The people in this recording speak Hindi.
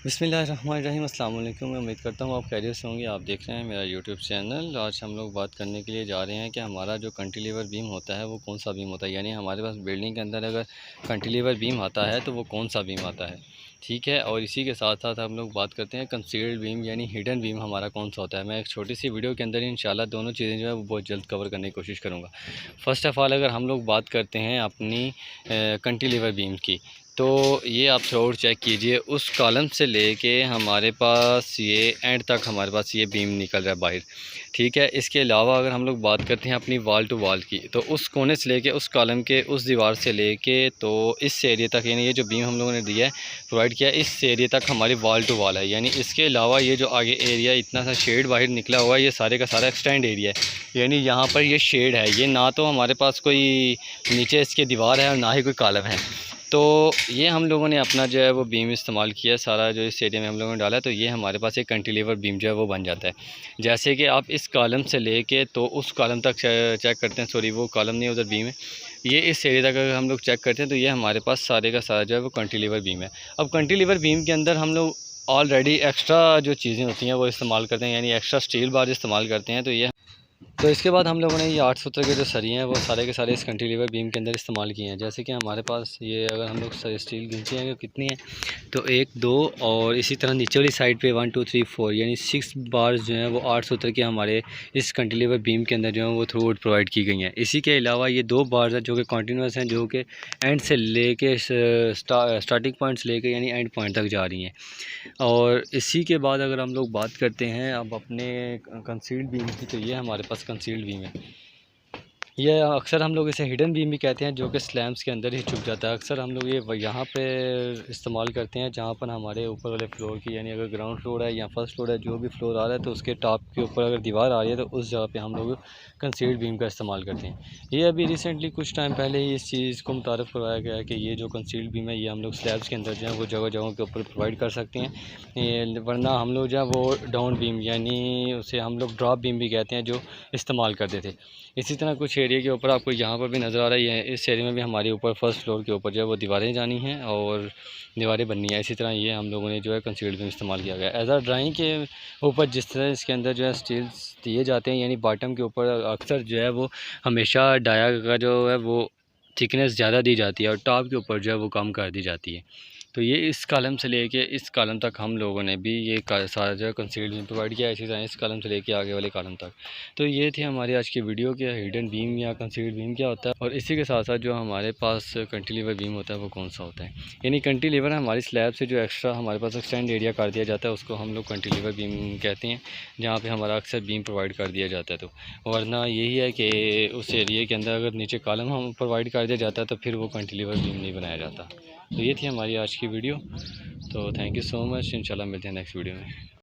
बिस्मिल्लाहिर्रहमानिर्रहीम। अस्सलाम वालेकुम। मैं उम्मीद करता हूँ आप खैरियत से होंगे। आप देख रहे हैं मेरा यूट्यूब चैनल। आज हम लोग बात करने के लिए जा रहे हैं कि हमारा जो कैंटिलीवर बीम होता है वो कौन सा बीम होता है, यानी हमारे पास बिल्डिंग के अंदर अगर कैंटिलीवर बीम आता है तो वो कौन सा बीम आता है। ठीक है, और इसी के साथ साथ हम लोग बात करते हैं कंसील्ड बीम यानी हिडन बीम हमारा कौन सा होता है। मैं एक छोटी सी वीडियो के अंदर इंशाल्लाह दोनों चीज़ें जो है वो बहुत जल्द कवर करने की कोशिश करूँगा। फ़र्स्ट ऑफ़ ऑल अगर हम लोग बात करते हैं अपनी कैंटिलीवर बीम की, तो ये आप थ्रोट चेक कीजिए, उस कॉलम से लेके हमारे पास ये एंड तक हमारे पास ये बीम निकल रहा है बाहर। ठीक है, इसके अलावा अगर हम लोग बात करते हैं अपनी वाल टू वाल की, तो उस कोने से लेके उस कॉलम के उस दीवार से लेके तो इस एरिया तक, यानी ये जो बीम हम लोगों ने दिया है प्रोवाइड किया है, इस एरिया तक हमारी वाल टू वाल है। यानी इसके अलावा ये जो आगे एरिया इतना सा शेड बाहर निकला हुआ है, ये सारे का सारा एक्सटेंड एरिया है। यानी यहाँ पर ये शेड है, ये ना तो हमारे पास कोई नीचे इसके दीवार है और ना ही कोई कॉलम है। तो ये हम लोगों ने अपना जो है वो बीम इस्तेमाल किया सारा, जो इस एरिया में हम लोगों ने डाला, तो ये हमारे पास एक कैंटिलीवर बीम जो है वो बन जाता है। जैसे कि आप इस कॉलम से लेके तो उस कॉलम तक चेक करते हैं, सॉरी वो कॉलम नहीं उधर बीम है, ये इस एरिया तक अगर हम लोग चेक करते हैं तो ये हमारे पास सारे का सारा जो है वो कैंटिलीवर बीम है। अब कैंटिलीवर बीम के अंदर हम लोग ऑलरेडी एक्स्ट्रा जो चीज़ें होती हैं वो इस्तेमाल करते हैं, यानी एक्स्ट्रा स्टील बार इस्तेमाल करते हैं। तो इसके बाद हम लोगों ने ये 8 सूत्र के जो सरिये हैं वो सारे के सारे इस कैंटिलीवर बीम के अंदर इस्तेमाल किए हैं। जैसे कि हमारे पास ये अगर हम लोग स्टील गिनते हैं कितनी है, तो 1 2 और इसी तरह नीचे वाली साइड पे 1 2 3 4 यानी 6 बार्स जो हैं वो 8 सूत्र के हमारे इस कैंटिलीवर बीम के अंदर जो है वो थ्रू प्रोवाइड की गई हैं। इसी के अलावा ये 2 बार्स हैं जो कि कंटिन्यूस हैं, जो कि एंड से लेके स्टार्टिंग पॉइंट से लेके यानी एंड पॉइंट तक जा रही हैं। और इसी के बाद अगर हम लोग बात करते हैं अब अपने कंसील्ड बीम की, तो ये हमारे पास कंसील्ड बीम है। ये अक्सर हम लोग इसे हिडन बीम भी कहते हैं, जो कि स्लैब्स के अंदर ही छुप जाता है। अक्सर हम लोग ये यहाँ पे इस्तेमाल करते हैं जहाँ पर हमारे ऊपर वाले फ्लोर की, यानी अगर ग्राउंड फ्लोर है या फर्स्ट फ्लोर है, जो भी फ्लोर आ रहा है तो उसके टॉप के ऊपर अगर दीवार आ रही है तो उस जगह पे हम लोग कंसील्ड बीम का इस्तेमाल करते हैं। ये अभी रिसेंटली कुछ टाइम पहले ही इस चीज़ को मुतारफ़ करवाया गया है कि ये जो कंसील्ड बीम है ये हम लोग स्लैब्स के अंदर जो है वो जगह जगहों के ऊपर प्रोवाइड कर सकते हैं। वरना हम लोग जो है वो डाउन बीम यानी उसे हम लोग ड्रॉप बीम भी कहते हैं जो इस्तेमाल करते थे। इसी तरह कुछ एरिया के ऊपर आपको यहाँ पर भी नज़र आ रही है, इस एरिया में भी हमारे ऊपर फर्स्ट फ्लोर के ऊपर जो है वो दीवारें जानी हैं और दीवारें बननी है। इसी तरह ये हम लोगों ने जो है कंसील्ड बीम इस्तेमाल किया गया है। एज आ ड्राइंग के ऊपर जिस तरह इसके अंदर जो है स्टील्स दिए जाते हैं, यानी बॉटम के ऊपर अक्सर जो है वो हमेशा डाया का जो है वो थिकनेस ज़्यादा दी जाती है और टॉप के ऊपर जो है वो कम कर दी जाती है। तो ये इस कॉलम से लेके इस कॉलम तक हम लोगों ने भी ये सारा जो है कंसील्ड बीम प्रोवाइड किया है। इसी तरह इस कॉलम से लेके आगे वाले कॉलम तक। तो ये थी हमारी आज की वीडियो कि हिडन बीम या कंसील्ड बीम क्या होता है, और इसी के साथ साथ जो हमारे पास कैंटिलीवर बीम होता है वो कौन सा होता है। यानी कैंटिलीवर हमारी स्लैब से जो एक्स्ट्रा हमारे पास एक्सटेंड एरिया कर दिया जाता है उसको हम लोग कैंटिलीवर बीम कहते हैं, जहाँ पर हमारा अक्सर बीम प्रोवाइड कर दिया जाता है। तो वरना यही है कि उस एरिए के अंदर अगर नीचे कॉलम हम प्रोवाइड कर दिया जाता है तो फिर वो कैंटिलीवर बीम नहीं बनाया जाता। तो ये थी हमारी आज की वीडियो। तो थैंक यू सो मच, इंशाल्लाह मिलते हैं नेक्स्ट वीडियो में।